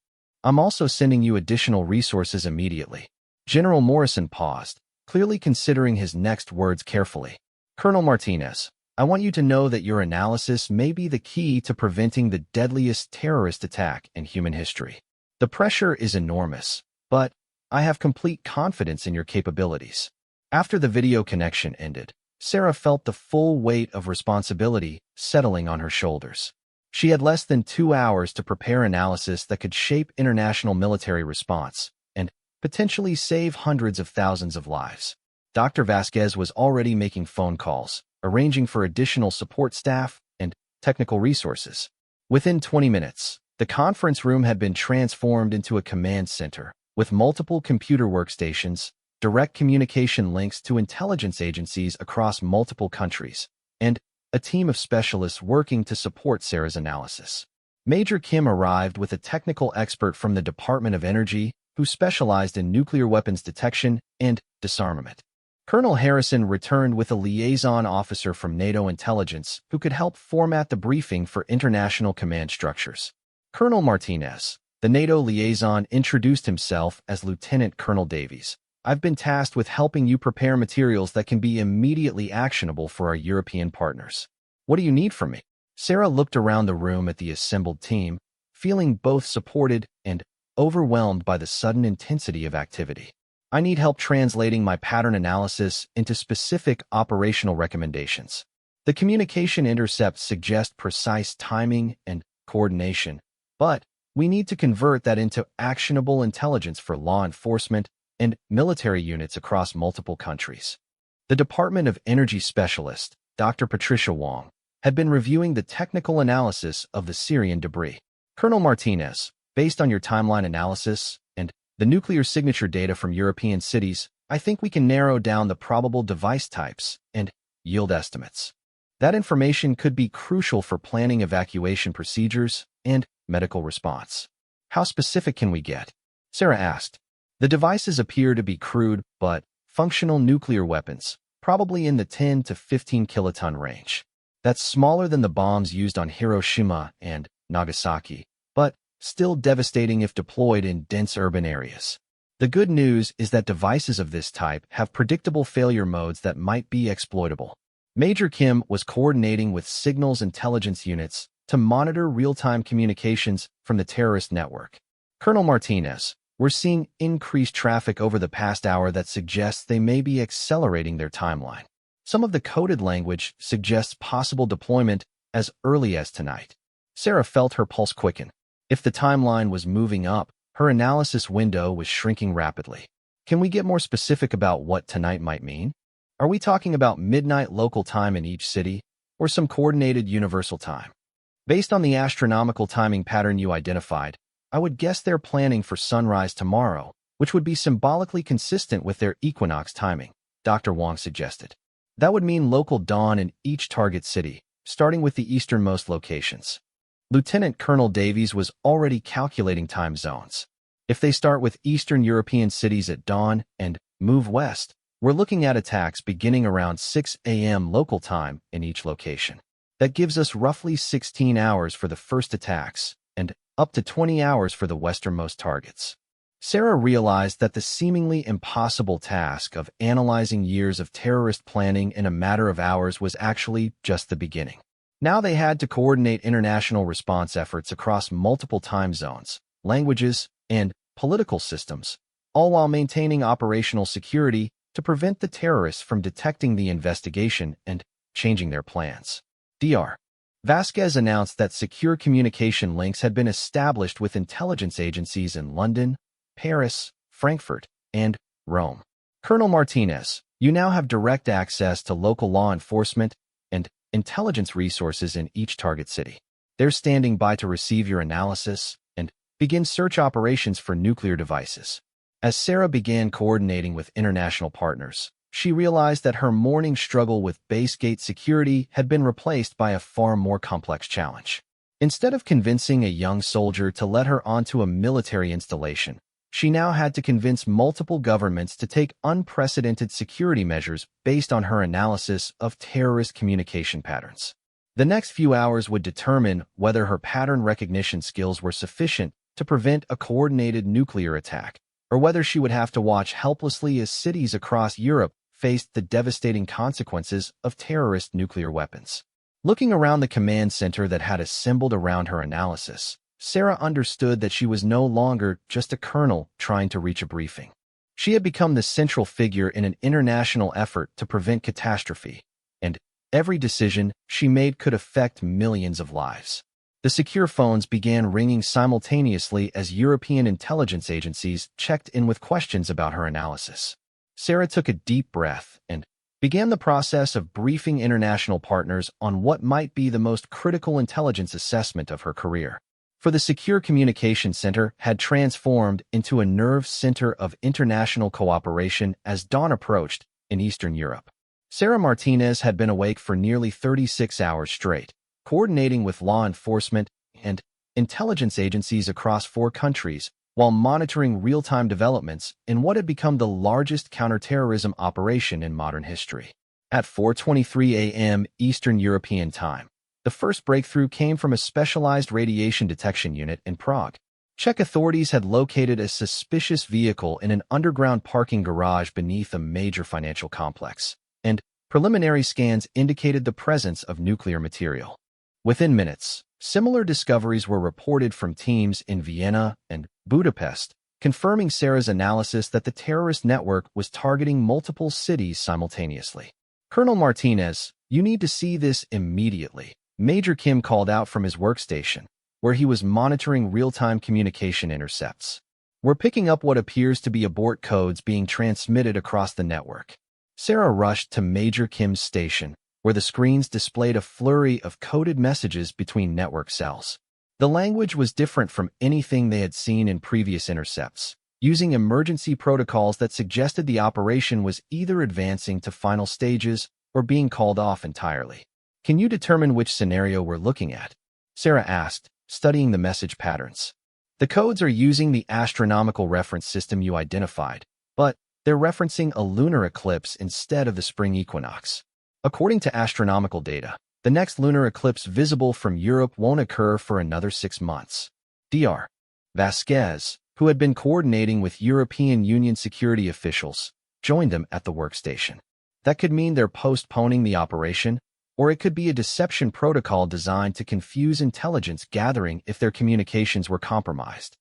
I'm also sending you additional resources immediately. General Morrison paused, clearly considering his next words carefully. Colonel Martinez, I want you to know that your analysis may be the key to preventing the deadliest terrorist attack in human history. The pressure is enormous, but I have complete confidence in your capabilities. After the video connection ended, Sarah felt the full weight of responsibility settling on her shoulders. She had less than 2 hours to prepare analysis that could shape international military response and potentially save hundreds of thousands of lives. Dr. Vasquez was already making phone calls, arranging for additional support staff and technical resources. Within 20 minutes, the conference room had been transformed into a command center, with multiple computer workstations, direct communication links to intelligence agencies across multiple countries, and a team of specialists working to support Sarah's analysis. Major Kim arrived with a technical expert from the Department of Energy who specialized in nuclear weapons detection and disarmament. Colonel Harrison returned with a liaison officer from NATO intelligence who could help format the briefing for international command structures. Colonel Martinez, the NATO liaison, introduced himself as Lieutenant Colonel Davies. I've been tasked with helping you prepare materials that can be immediately actionable for our European partners. What do you need from me? Sarah looked around the room at the assembled team, feeling both supported and overwhelmed by the sudden intensity of activity. I need help translating my pattern analysis into specific operational recommendations. The communication intercepts suggest precise timing and coordination, but we need to convert that into actionable intelligence for law enforcement and military units across multiple countries. The Department of Energy specialist, Dr. Patricia Wong, had been reviewing the technical analysis of the Syrian debris. Colonel Martinez, based on your timeline analysis and the nuclear signature data from European cities, I think we can narrow down the probable device types and yield estimates. That information could be crucial for planning evacuation procedures and medical response. How specific can we get? Sarah asked. The devices appear to be crude but functional nuclear weapons, probably in the 10 to 15 kiloton range. That's smaller than the bombs used on Hiroshima and Nagasaki, but still devastating if deployed in dense urban areas. The good news is that devices of this type have predictable failure modes that might be exploitable. Major Kim was coordinating with signals intelligence units to monitor real-time communications from the terrorist network. Colonel Martinez, we're seeing increased traffic over the past hour that suggests they may be accelerating their timeline. Some of the coded language suggests possible deployment as early as tonight. Sarah felt her pulse quicken. If the timeline was moving up, her analysis window was shrinking rapidly. Can we get more specific about what tonight might mean? Are we talking about midnight local time in each city, or some coordinated universal time? Based on the astronomical timing pattern you identified, I would guess they're planning for sunrise tomorrow, which would be symbolically consistent with their equinox timing, Dr. Wong suggested. That would mean local dawn in each target city, starting with the easternmost locations. Lieutenant Colonel Davies was already calculating time zones. If they start with Eastern European cities at dawn and move west, we're looking at attacks beginning around 6 a.m. local time in each location. That gives us roughly 16 hours for the first attacks and up to 20 hours for the westernmost targets. Sarah realized that the seemingly impossible task of analyzing years of terrorist planning in a matter of hours was actually just the beginning. Now they had to coordinate international response efforts across multiple time zones, languages, and political systems, all while maintaining operational security to prevent the terrorists from detecting the investigation and changing their plans. Dr. Vasquez announced that secure communication links had been established with intelligence agencies in London, Paris, Frankfurt, and Rome. Colonel Martinez, you now have direct access to local law enforcement and intelligence resources in each target city. They're standing by to receive your analysis and begin search operations for nuclear devices. As Sarah began coordinating with international partners, she realized that her morning struggle with base gate security had been replaced by a far more complex challenge. Instead of convincing a young soldier to let her onto a military installation, she now had to convince multiple governments to take unprecedented security measures based on her analysis of terrorist communication patterns. The next few hours would determine whether her pattern recognition skills were sufficient to prevent a coordinated nuclear attack, or whether she would have to watch helplessly as cities across Europe faced the devastating consequences of terrorist nuclear weapons. Looking around the command center that had assembled around her analysis, Sarah understood that she was no longer just a colonel trying to reach a briefing. She had become the central figure in an international effort to prevent catastrophe, and every decision she made could affect millions of lives. The secure phones began ringing simultaneously as European intelligence agencies checked in with questions about her analysis. Sarah took a deep breath and began the process of briefing international partners on what might be the most critical intelligence assessment of her career. For the Secure Communication Center had transformed into a nerve center of international cooperation as dawn approached in Eastern Europe. Sarah Martinez had been awake for nearly 36 hours straight, coordinating with law enforcement and intelligence agencies across 4 countries while monitoring real-time developments in what had become the largest counterterrorism operation in modern history. At 4:23 a.m. Eastern European Time, the first breakthrough came from a specialized radiation detection unit in Prague. Czech authorities had located a suspicious vehicle in an underground parking garage beneath a major financial complex, and preliminary scans indicated the presence of nuclear material. Within minutes, similar discoveries were reported from teams in Vienna and Budapest, confirming Sarah's analysis that the terrorist network was targeting multiple cities simultaneously. Colonel Martinez, you need to see this immediately, Major Kim called out from his workstation, where he was monitoring real-time communication intercepts. We're picking up what appears to be abort codes being transmitted across the network. Sarah rushed to Major Kim's station, where the screens displayed a flurry of coded messages between network cells. The language was different from anything they had seen in previous intercepts, using emergency protocols that suggested the operation was either advancing to final stages or being called off entirely. Can you determine which scenario we're looking at? Sarah asked, studying the message patterns. The codes are using the astronomical reference system you identified, but they're referencing a lunar eclipse instead of the spring equinox. According to astronomical data, the next lunar eclipse visible from Europe won't occur for another 6 months. Dr. Vasquez, who had been coordinating with European Union security officials, joined them at the workstation. That could mean they're postponing the operation, or it could be a deception protocol designed to confuse intelligence gathering if their communications were compromised.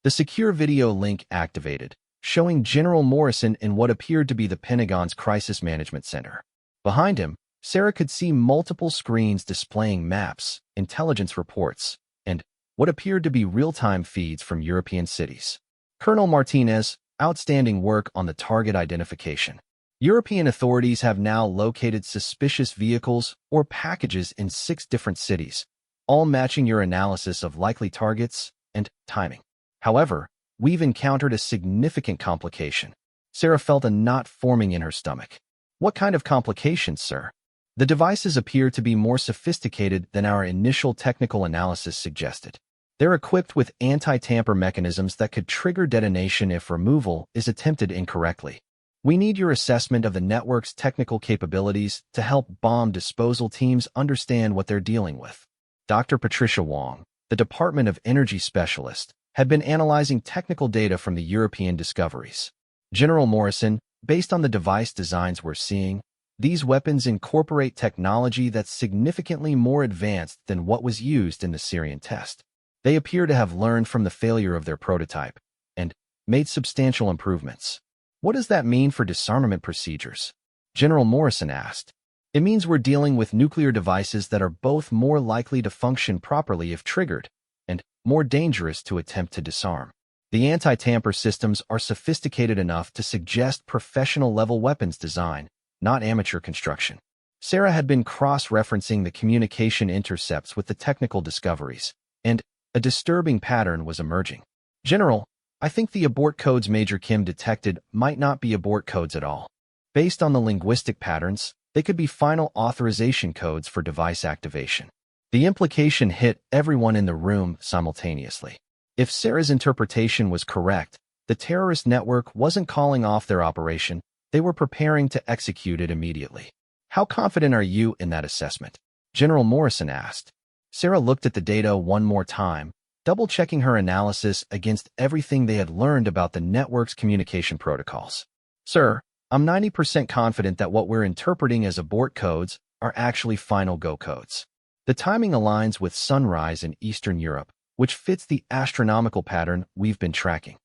The secure video link activated, showing General Morrison in what appeared to be the Pentagon's Crisis Management Center. Behind him, Sarah could see multiple screens displaying maps, intelligence reports, and what appeared to be real-time feeds from European cities. Colonel Martinez, outstanding work on the target identification. European authorities have now located suspicious vehicles or packages in 6 different cities, all matching your analysis of likely targets and timing. However, we've encountered a significant complication. Sarah felt a knot forming in her stomach. What kind of complications, sir? The devices appear to be more sophisticated than our initial technical analysis suggested. They're equipped with anti-tamper mechanisms that could trigger detonation if removal is attempted incorrectly. We need your assessment of the network's technical capabilities to help bomb disposal teams understand what they're dealing with. Dr. Patricia Wong, the Department of Energy specialist, had been analyzing technical data from the European discoveries. General Morrison, based on the device designs we're seeing, these weapons incorporate technology that's significantly more advanced than what was used in the Syrian test. They appear to have learned from the failure of their prototype and made substantial improvements. What does that mean for disarmament procedures? General Morrison asked. It means we're dealing with nuclear devices that are both more likely to function properly if triggered and more dangerous to attempt to disarm. The anti-tamper systems are sophisticated enough to suggest professional-level weapons design, not amateur construction. Sarah had been cross-referencing the communication intercepts with the technical discoveries, and a disturbing pattern was emerging. General, I think the abort codes Major Kim detected might not be abort codes at all. Based on the linguistic patterns, they could be final authorization codes for device activation. The implication hit everyone in the room simultaneously. If Sarah's interpretation was correct, the terrorist network wasn't calling off their operation, they were preparing to execute it immediately. How confident are you in that assessment? General Morrison asked. Sarah looked at the data one more time, double-checking her analysis against everything they had learned about the network's communication protocols. Sir, I'm 90% confident that what we're interpreting as abort codes are actually final go codes. The timing aligns with sunrise in Eastern Europe, which fits the astronomical pattern we've been tracking.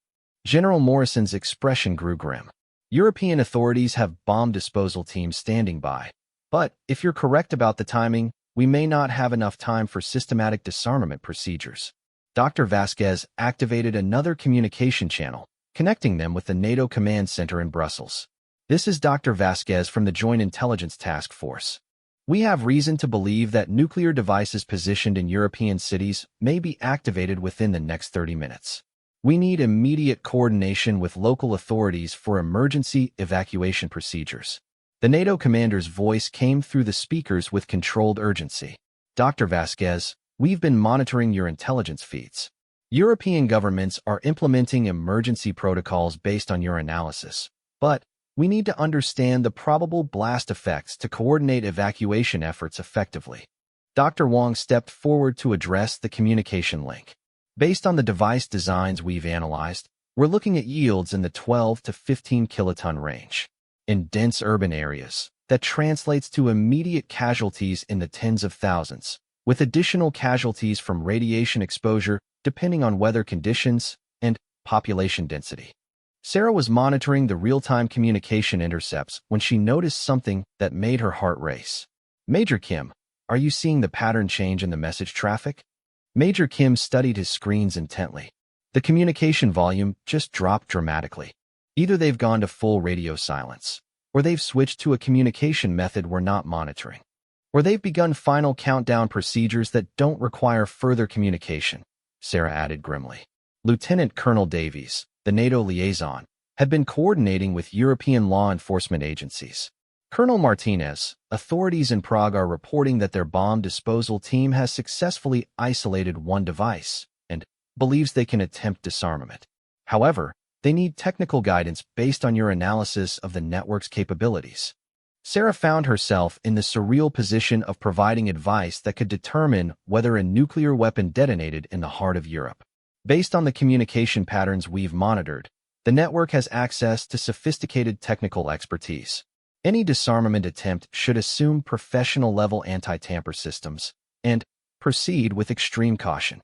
General Morrison's expression grew grim. European authorities have bomb disposal teams standing by, but if you're correct about the timing, we may not have enough time for systematic disarmament procedures. Dr. Vasquez activated another communication channel, connecting them with the NATO Command Center in Brussels. This is Dr. Vasquez from the Joint Intelligence Task Force. We have reason to believe that nuclear devices positioned in European cities may be activated within the next 30 minutes. We need immediate coordination with local authorities for emergency evacuation procedures. The NATO commander's voice came through the speakers with controlled urgency. Dr. Vasquez, we've been monitoring your intelligence feeds. European governments are implementing emergency protocols based on your analysis, but we need to understand the probable blast effects to coordinate evacuation efforts effectively. Dr. Wong stepped forward to address the communication link. Based on the device designs we've analyzed, we're looking at yields in the 12 to 15 kiloton range. In dense urban areas, that translates to immediate casualties in the tens of thousands, with additional casualties from radiation exposure depending on weather conditions and population density. Sarah was monitoring the real-time communication intercepts when she noticed something that made her heart race. Major Kim, are you seeing the pattern change in the message traffic? Major Kim studied his screens intently. The communication volume just dropped dramatically. Either they've gone to full radio silence, or they've switched to a communication method we're not monitoring, or they've begun final countdown procedures that don't require further communication, Sarah added grimly. Lieutenant Colonel Davies, the NATO liaison, had been coordinating with European law enforcement agencies. Colonel Martinez, authorities in Prague are reporting that their bomb disposal team has successfully isolated one device and believes they can attempt disarmament. However, they need technical guidance based on your analysis of the network's capabilities. Sarah found herself in the surreal position of providing advice that could determine whether a nuclear weapon detonated in the heart of Europe. Based on the communication patterns we've monitored, the network has access to sophisticated technical expertise. Any disarmament attempt should assume professional-level anti-tamper systems and proceed with extreme caution.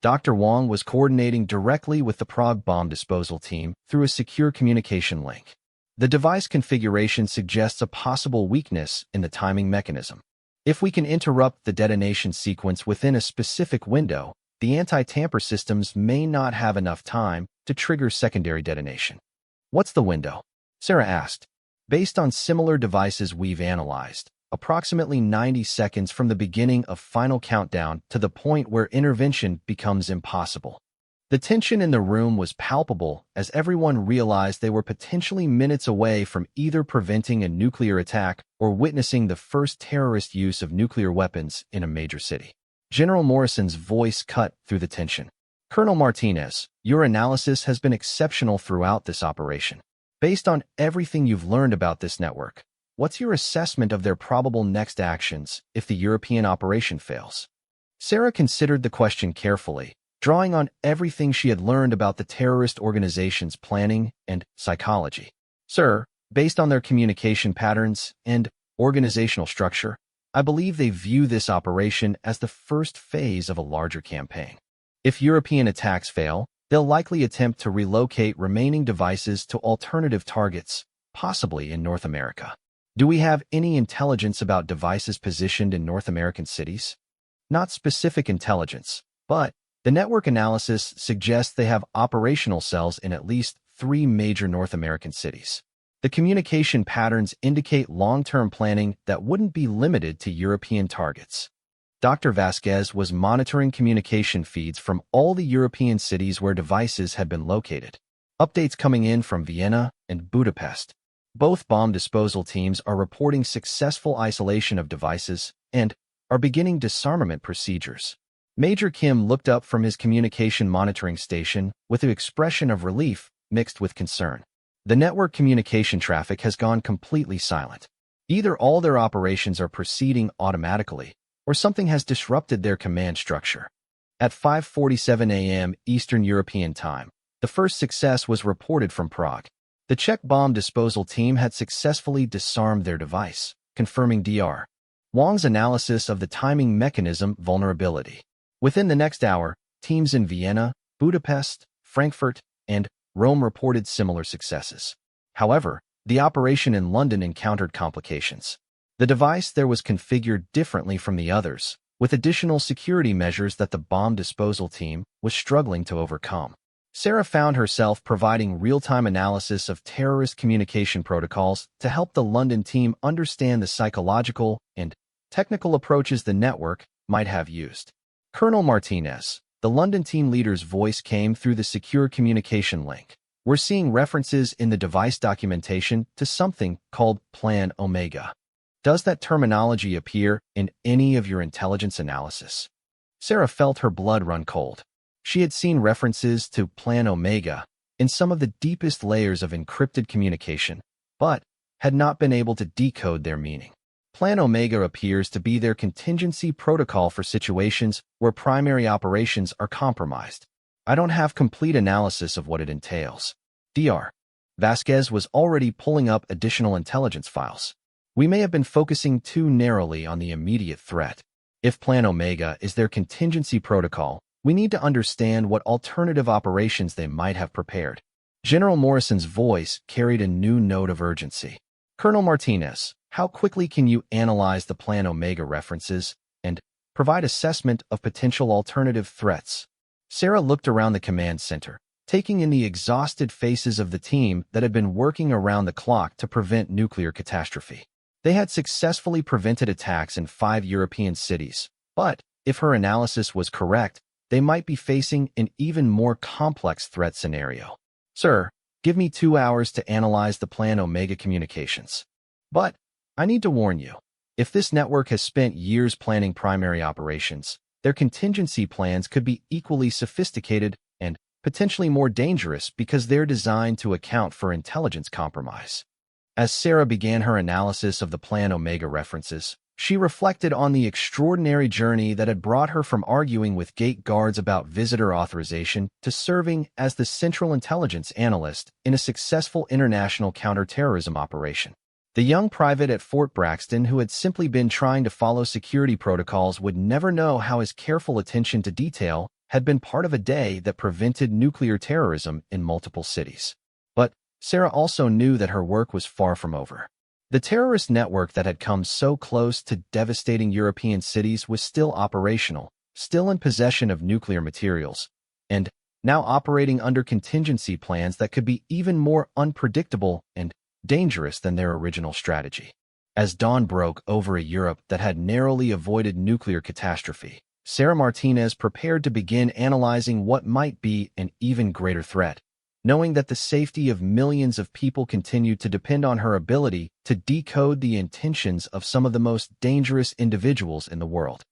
Dr. Wong was coordinating directly with the Prague bomb disposal team through a secure communication link. The device configuration suggests a possible weakness in the timing mechanism. If we can interrupt the detonation sequence within a specific window, the anti-tamper systems may not have enough time to trigger secondary detonation. What's the window? Sarah asked. Based on similar devices we've analyzed, approximately 90 seconds from the beginning of final countdown to the point where intervention becomes impossible. The tension in the room was palpable as everyone realized they were potentially minutes away from either preventing a nuclear attack or witnessing the first terrorist use of nuclear weapons in a major city. General Morrison's voice cut through the tension. Colonel Martinez, your analysis has been exceptional throughout this operation. Based on everything you've learned about this network, what's your assessment of their probable next actions if the European operation fails? Sarah considered the question carefully, drawing on everything she had learned about the terrorist organization's planning and psychology. Sir, based on their communication patterns and organizational structure, I believe they view this operation as the first phase of a larger campaign. If European attacks fail, they'll likely attempt to relocate remaining devices to alternative targets, possibly in North America. Do we have any intelligence about devices positioned in North American cities? Not specific intelligence, but the network analysis suggests they have operational cells in at least 3 major North American cities. The communication patterns indicate long-term planning that wouldn't be limited to European targets. Dr. Vasquez was monitoring communication feeds from all the European cities where devices had been located. Updates coming in from Vienna and Budapest. Both bomb disposal teams are reporting successful isolation of devices and are beginning disarmament procedures. Major Kim looked up from his communication monitoring station with an expression of relief mixed with concern. The network communication traffic has gone completely silent. Either all their operations are proceeding automatically, or something has disrupted their command structure. At 5:47 a.m. Eastern European Time, the first success was reported from Prague. The Czech bomb disposal team had successfully disarmed their device, confirming Dr. Wang's analysis of the timing mechanism vulnerability. Within the next hour, teams in Vienna, Budapest, Frankfurt, and Rome reported similar successes. However, the operation in London encountered complications. The device there was configured differently from the others, with additional security measures that the bomb disposal team was struggling to overcome. Sarah found herself providing real-time analysis of terrorist communication protocols to help the London team understand the psychological and technical approaches the network might have used. Colonel Martinez, the London team leader's voice came through the secure communication link. We're seeing references in the device documentation to something called Plan Omega. Does that terminology appear in any of your intelligence analysis? Sarah felt her blood run cold. She had seen references to Plan Omega in some of the deepest layers of encrypted communication, but had not been able to decode their meaning. Plan Omega appears to be their contingency protocol for situations where primary operations are compromised. I don't have complete analysis of what it entails. Dr. Vasquez was already pulling up additional intelligence files. We may have been focusing too narrowly on the immediate threat. If Plan Omega is their contingency protocol, we need to understand what alternative operations they might have prepared. General Morrison's voice carried a new note of urgency. Colonel Martinez, how quickly can you analyze the Plan Omega references and provide assessment of potential alternative threats? Sarah looked around the command center, taking in the exhausted faces of the team that had been working around the clock to prevent nuclear catastrophe. They had successfully prevented attacks in 5 European cities, but if her analysis was correct, they might be facing an even more complex threat scenario. Sir, give me 2 hours to analyze the Plan Omega communications. But I need to warn you, if this network has spent years planning primary operations, their contingency plans could be equally sophisticated and potentially more dangerous because they're designed to account for intelligence compromise. As Sarah began her analysis of the Plan Omega references, she reflected on the extraordinary journey that had brought her from arguing with gate guards about visitor authorization to serving as the central intelligence analyst in a successful international counterterrorism operation. The young private at Fort Braxton who had simply been trying to follow security protocols would never know how his careful attention to detail had been part of a day that prevented nuclear terrorism in multiple cities. But Sarah also knew that her work was far from over. The terrorist network that had come so close to devastating European cities was still operational, still in possession of nuclear materials, and now operating under contingency plans that could be even more unpredictable and dangerous than their original strategy. As dawn broke over a Europe that had narrowly avoided nuclear catastrophe, Sarah Martinez prepared to begin analyzing what might be an even greater threat, knowing that the safety of millions of people continued to depend on her ability to decode the intentions of some of the most dangerous individuals in the world.